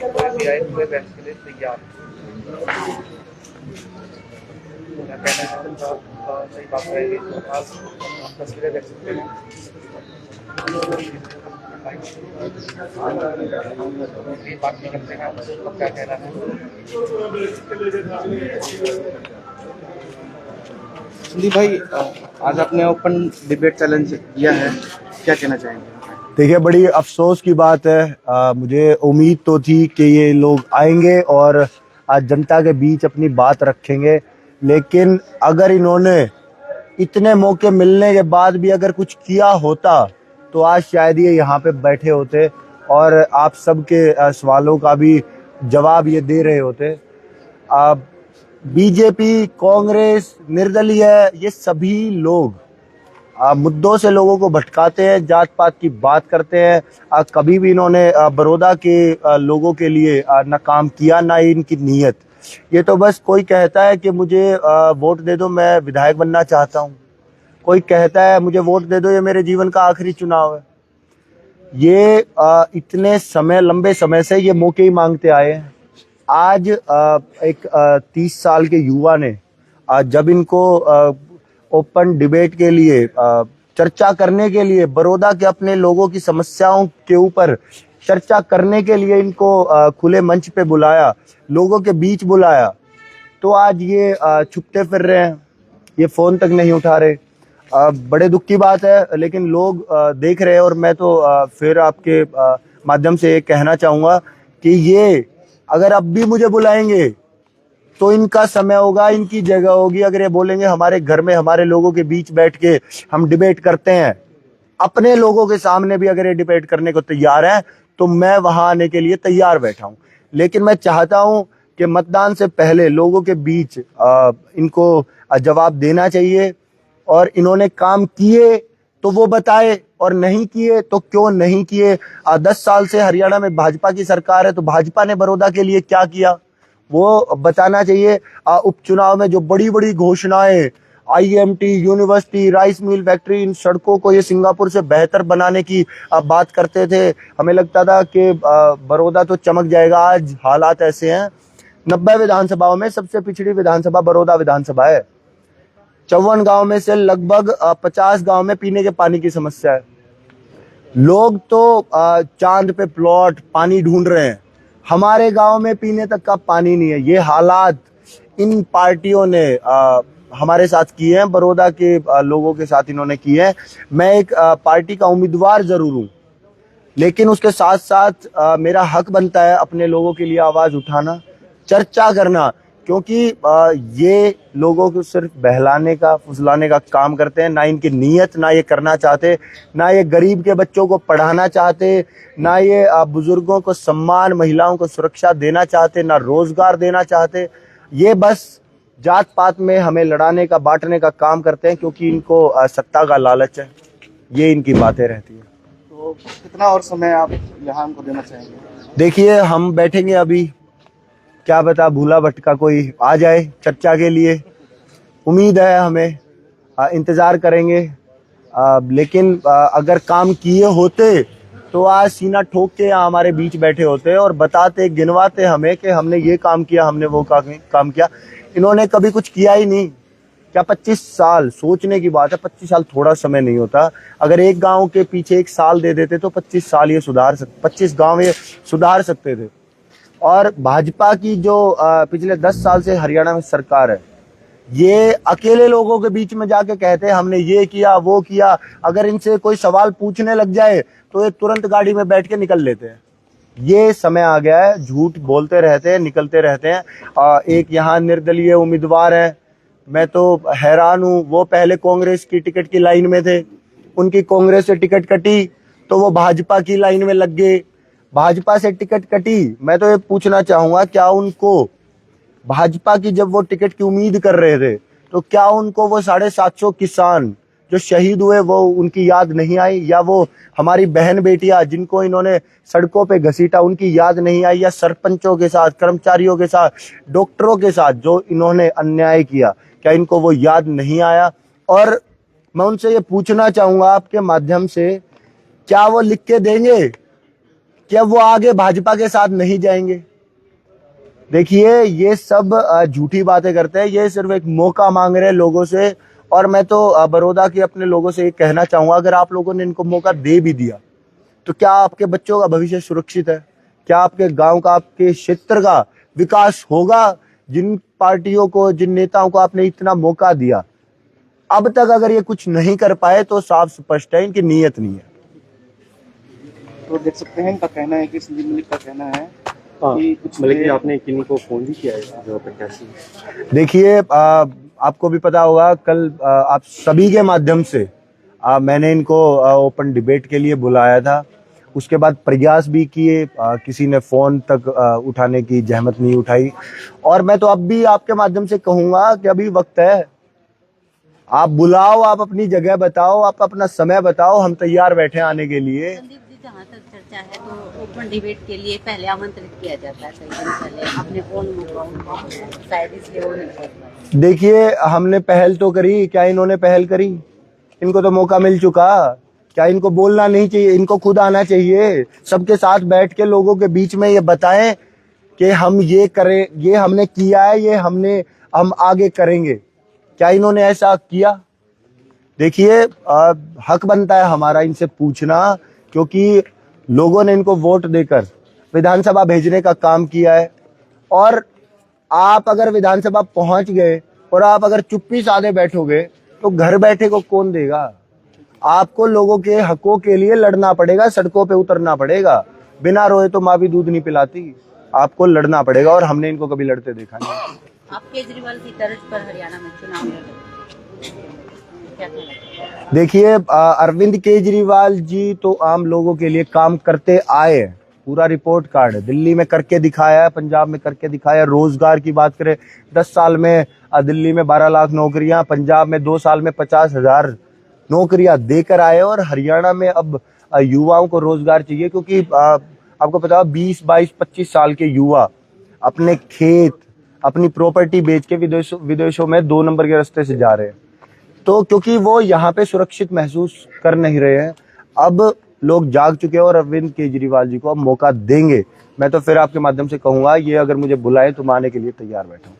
कोई भी आए पूरे बहस के लिए तैयार। मेरा कहना है उनका सही बात रहेगी तो आप तस्वीरें देख सकते हैं। ये बात नहीं करते हैं आपको क्या कहना है। संदीप भाई, आज आपने ओपन डिबेट चैलेंज दिया है, क्या कहना चाहेंगे? देखिए, बड़ी अफसोस की बात है। मुझे उम्मीद तो थी कि ये लोग आएंगे और आज जनता के बीच अपनी बात रखेंगे, लेकिन अगर इन्होंने इतने मौके मिलने के बाद भी अगर कुछ किया होता तो आज शायद ये यहाँ पे बैठे होते और आप सबके सवालों का भी जवाब ये दे रहे होते। बीजेपी, कांग्रेस, निर्दलीय, ये सभी लोग मुद्दों से लोगों को भटकाते हैं, जात पात की बात करते हैं। कभी भी इन्होंने बड़ौदा के लोगों के लिए ना काम किया, ना इनकी नीयत। ये तो बस कोई कहता है कि मुझे वोट दे दो, मैं विधायक बनना चाहता हूँ। कोई कहता है मुझे वोट दे दो, ये मेरे जीवन का आखिरी चुनाव है। ये इतने समय, लंबे समय से ये मौके ही मांगते आए हैं। आज एक 30 साल के युवा ने जब इनको ओपन डिबेट के लिए चर्चा करने के लिए, बड़ौदा के अपने लोगों की समस्याओं के ऊपर चर्चा करने के लिए इनको खुले मंच पे बुलाया, लोगों के बीच बुलाया, तो आज ये छुपते फिर रहे हैं, ये फोन तक नहीं उठा रहे। बड़े दुख की बात है, लेकिन लोग देख रहे हैं। और मैं तो फिर आपके माध्यम से ये कहना चाहूँगा कि ये अगर अब भी मुझे बुलाएंगे तो इनका समय होगा, इनकी जगह होगी। अगर ये बोलेंगे हमारे घर में हमारे लोगों के बीच बैठ के हम डिबेट करते हैं, अपने लोगों के सामने भी अगर ये डिबेट करने को तैयार है, तो मैं वहां आने के लिए तैयार बैठा हूं। लेकिन मैं चाहता हूं कि मतदान से पहले लोगों के बीच इनको जवाब देना चाहिए, और इन्होंने काम किए तो वो बताए, और नहीं किए तो क्यों नहीं किए। 10 साल से हरियाणा में भाजपा की सरकार है, तो भाजपा ने बड़ौदा के लिए क्या किया वो बताना चाहिए। उपचुनाव में जो बड़ी बड़ी घोषणाएं, IMT, university, rice mill, factory, इन सड़कों को ये सिंगापुर से बेहतर बनाने की बात करते थे। हमें लगता था कि बड़ौदा तो चमक जाएगा। आज हालात ऐसे हैं, 90 विधानसभाओं में सबसे पिछड़ी विधानसभा बड़ौदा विधानसभा है। 54 गांव में से लगभग 50 गांव में पीने के पानी की समस्या है। लोग तो चांद पे प्लॉट पानी ढूंढ रहे हैं, हमारे गांव में पीने तक का पानी नहीं है। ये हालात इन पार्टियों ने हमारे साथ किए हैं, बड़ौदा के लोगों के साथ इन्होंने किए हैं। मैं एक पार्टी का उम्मीदवार जरूर हूं, लेकिन उसके साथ साथ मेरा हक बनता है अपने लोगों के लिए आवाज उठाना, चर्चा करना, क्योंकि ये लोगों को सिर्फ बहलाने का, फुसलाने का काम करते हैं। ना इनकी नीयत, ना ये करना चाहते, ना ये गरीब के बच्चों को पढ़ाना चाहते, ना ये बुजुर्गों को सम्मान, महिलाओं को सुरक्षा देना चाहते, ना रोजगार देना चाहते। ये बस जात पात में हमें लड़ाने का, बांटने का काम करते हैं, क्योंकि इनको सत्ता का लालच है। ये इनकी बातें रहती है। तो कितना और समय आप यहाँ हमको देना चाहेंगे? देखिए, हम बैठेंगे अभी, क्या बता भूला भटका कोई आ जाए चर्चा के लिए। उम्मीद है हमें, इंतजार करेंगे। लेकिन अगर काम किए होते तो आज सीना ठोक के यहाँ हमारे बीच बैठे होते और बताते, गिनवाते हमें कि हमने ये काम किया, हमने वो काम किया। इन्होंने कभी कुछ किया ही नहीं। क्या 25 साल सोचने की बात है, 25 साल थोड़ा समय नहीं होता। अगर एक गांव के पीछे एक साल दे देते तो 25 साल ये 25 गांव ये सुधार सकते थे। और भाजपा की जो पिछले 10 साल से हरियाणा में सरकार है, ये अकेले लोगों के बीच में जाके कहते हैं हमने ये किया, वो किया। अगर इनसे कोई सवाल पूछने लग जाए तो ये तुरंत गाड़ी में बैठ के निकल लेते हैं। ये समय आ गया है, झूठ बोलते रहते हैं, निकलते रहते हैं। एक यहाँ निर्दलीय उम्मीदवार है, मैं तो हैरान हूँ। वो पहले कांग्रेस की टिकट की लाइन में थे, उनकी कांग्रेस से टिकट कटी तो वो भाजपा की लाइन में लग गए। भाजपा से टिकट कटी, मैं तो ये पूछना चाहूंगा, क्या उनको भाजपा की जब वो टिकट की उम्मीद कर रहे थे तो क्या उनको वो 750 किसान जो शहीद हुए वो उनकी याद नहीं आई? या वो हमारी बहन बेटियां जिनको इन्होंने सड़कों पे घसीटा उनकी याद नहीं आई? या सरपंचों के साथ, कर्मचारियों के साथ, डॉक्टरों के साथ जो इन्होंने अन्याय किया, क्या इनको वो याद नहीं आया? और मैं उनसे ये पूछना चाहूंगा आपके माध्यम से, क्या वो लिख के देंगे क्या वो आगे भाजपा के साथ नहीं जाएंगे? देखिए, ये सब झूठी बातें करते हैं, ये सिर्फ एक मौका मांग रहे हैं लोगों से। और मैं तो बड़ौदा के अपने लोगों से ये कहना चाहूंगा, अगर आप लोगों ने इनको मौका दे भी दिया तो क्या आपके बच्चों का भविष्य सुरक्षित है? क्या आपके गांव का, आपके क्षेत्र का विकास होगा? जिन पार्टियों को, जिन नेताओं को आपने इतना मौका दिया, अब तक अगर ये कुछ नहीं कर पाए तो साफ स्पष्ट है इनकी नीयत नहीं है। तो देख सकते हैं, इनका कहना है कि संदीप मलिक का कहना है हाँ, कि कुछ मलिक जी, आपने किन्हीं को फोन भी किया है जो प्रत्याशी? देखिए, आपको भी पता होगा, कल आप सभी के माध्यम से मैंने इनको ओपन डिबेट के लिए बुलाया था। उसके बाद प्रयास भी किए, किसी ने फोन तक उठाने की जहमत नहीं उठाई। और मैं तो अब भी आपके माध्यम से कहूंगा कि अभी वक्त है, आप बुलाओ, आप अपनी जगह बताओ, आप अपना समय बताओ, हम तैयार बैठे हैं आने के लिए। संदीप जी, जहाँ तक चर्चा है तो ओपन डिबेट के लिए पहले आमंत्रित किया जाता है, कई दिन पहले अपने फोन शायद इसलिए वो नहीं कर पाए। देखिए, हमने पहल तो करी, क्या इन्होंने पहल करी? इनको तो मौका मिल चुका। क्या इनको बोलना नहीं चाहिए? इनको खुद आना चाहिए, सबके साथ बैठ के लोगों के बीच में ये बताएं कि हम ये करें, ये हमने किया है, ये हम आगे करेंगे। क्या इन्होंने ऐसा किया? देखिए, हक बनता है हमारा इनसे पूछना, क्योंकि लोगों ने इनको वोट देकर विधानसभा भेजने का काम किया है। और आप अगर विधानसभा पहुंच गए और आप अगर चुप्पी साधे बैठोगे तो घर बैठे को कौन देगा? आपको लोगों के हकों के लिए लड़ना पड़ेगा, सड़कों पे उतरना पड़ेगा। बिना रोए तो माँ भी दूध नहीं पिलाती। आपको लड़ना पड़ेगा, और हमने इनको कभी लड़ते देखा नहीं। आप केजरीवाल की तर्ज पर हरियाणा में चुनाव लड़े, क्या कहना है? देखिए, अरविंद केजरीवाल जी तो आम लोगों के लिए काम करते आए हैं, पूरा रिपोर्ट कार्ड है। दिल्ली में करके दिखाया है, पंजाब में करके दिखाया है। रोजगार की बात करें, 10 साल में दिल्ली में 12 लाख नौकरियां, पंजाब में 2 साल में 50,000 नौकरियां देकर आए। और हरियाणा में अब युवाओं को रोजगार चाहिए, क्योंकि आपको पता है 20, 22, 25 साल के युवा अपने खेत, अपनी प्रॉपर्टी बेच के विदेशों में 2 नंबर के रास्ते से जा रहे हैं। तो क्योंकि वो यहाँ पे सुरक्षित महसूस कर नहीं रहे हैं। अब लोग जाग चुके हैं और अरविंद केजरीवाल जी को अब मौका देंगे। मैं तो फिर आपके माध्यम से कहूंगा, ये अगर मुझे बुलाए तो मैं आने के लिए तैयार बैठा हूँ।